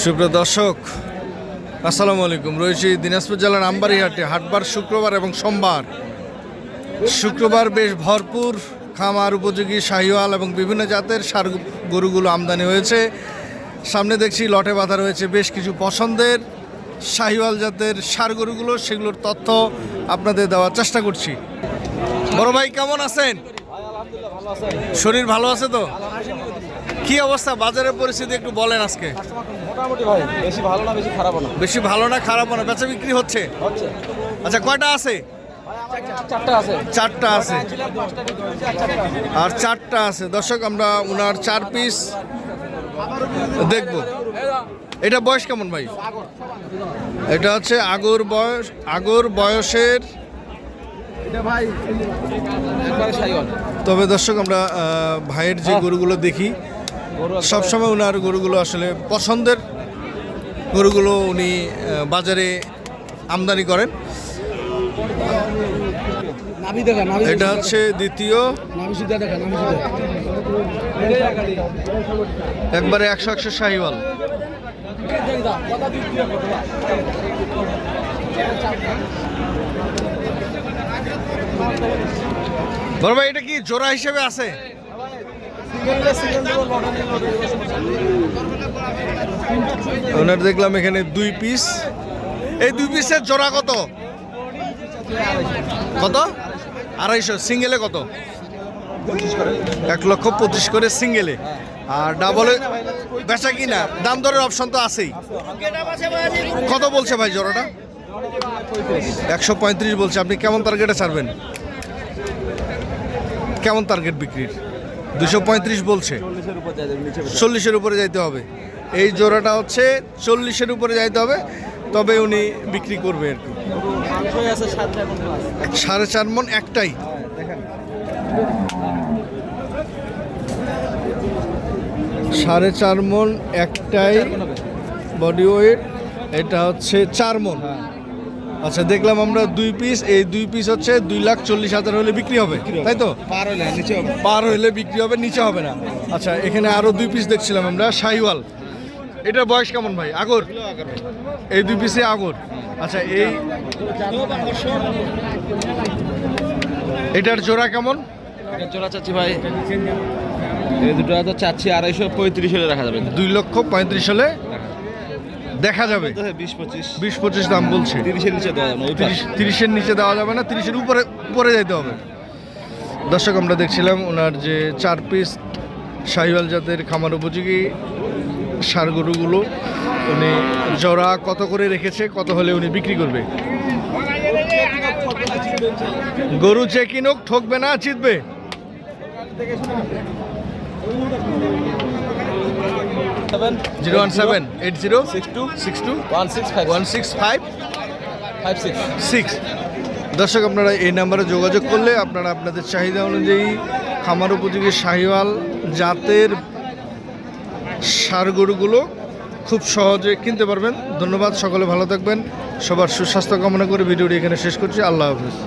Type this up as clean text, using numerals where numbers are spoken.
সুপ্রিয় দর্শক, আসসালামু আলাইকুম। রয়েছি দিনাজপুর জেলার আমবাড়ি হাটে। হাটবার শুক্রবার এবং সোমবার। শুক্রবার বেশ ভরপুর খামার উপযোগী শাহিওয়াল এবং বিভিন্ন জাতের ষাঁড় গরুগুলো আমদানি হয়েছে। সামনে দেখছি লটে বাঁধা রয়েছে বেশ কিছু পছন্দের শাহিওয়াল জাতের ষাঁড় গরুগুলো, সেগুলোর তথ্য আপনাদের দেওয়ার চেষ্টা করছি। বড় ভাই কেমন আছেন? শরীর ভালো আছে তো? কি অবস্থা বাজারের পরিস্থিতি একটু বলেন আজকে। মোটামুটি ভাই, বেশি ভালো না বেশি খারাপও না। বেশি ভালো না খারাপও না, বেচা বিক্রি হচ্ছে। আচ্ছা, কয়টা আছে? চারটা আছে। আর চারটা আছে। দর্শক, আমরা ওনার 4 পিস দেখব। এটা বয়স কেমন ভাই? এটা হচ্ছে আগর বয়সের। তবে দর্শক, আমরা ভাইয়ের যে গরুগুলো দেখি সবসময় ওনার গরুগুলো আসলে পছন্দের গরুগুলো উনি বাজারে আমদানি করেন। এটা হচ্ছে দ্বিতীয়, একবারে 100 শাহিওয়াল। বড় ভাই, এটা কি জোড়া হিসেবে আছে? ওনার দেখলাম এখানে 2 পিস। এই 2 পিসের জোড়া কত? 250। সিঙ্গেলে কত? 1,25,000 করে সিঙ্গেলে। আর ডাবলে বেচা কিনা দাম দরের অপশন তো আছেই। কত বলছে ভাই জোড়াটা? 135 বলছে। আপনি কেমন টার্গেটে ছাড়বেন? কেমন টার্গেট বিক্রির? 235 বলছে। 40-এর উপরে যাইতে হবে। এই জোড়াটা হচ্ছে 40-এর উপরে যাইতে হবে, তবে উনি বিক্রি করবে আর কি। 4.5 মণ একটাই। সাড়ে 4 মণ একটাই বডি ওয়েট। এটা হচ্ছে 4 মণ। আচ্ছা, দেখলাম আমরা 2 পিস। এই 2 পিস হচ্ছে 2,40,000 হলে বিক্রি হবে, তাই তো? পার হলে বিক্রি হবে, নিচে হবে না। আচ্ছা, এখানে আরো 2 পিস দেখছিলাম আমরা শাহিওয়াল। এটার বয়স কেমন ভাই? আগর? এই 2 পিসে আগর। আচ্ছা, এটার জোড়া কেমন? জোড়া চাচ্ছি ভাই, এই দুটো তো চাচ্ছি 235 হলে রাখা যাবে। 2,35,000 হলে দেখা যাবে। 20-25 দাম বলছে। 30-এর নিচে দেওয়া যাবে না। 30-এর নিচে দেওয়া যাবে না, 30-এর উপরে যেতে হবে। দর্শক, আমরা দেখছিলাম ওনার যে 4 পিস শাহিওয়াল জাতের খামার উপযোগী ষাঁড় গরুগুলো উনি জোড়া কত করে রেখেছে, কত হলে উনি বিক্রি করবে। গরু যে কিনুক ঠকবে না, জিতবে। জিরো 017-8062-165-165-6। দর্শক, আপনারা এই নাম্বারে যোগাযোগ করলে আপনারা আপনাদের চাহিদা অনুযায়ী খামার উপযোগী শাহিওয়াল জাতের ষাঁড় গরুগুলো খুব সহজে কিনতে পারবেন। ধন্যবাদ, সকলে ভালো থাকবেন। সবার সুস্বাস্থ্য কামনা করে ভিডিওটি এখানে শেষ করছি। আল্লাহ হাফেজ।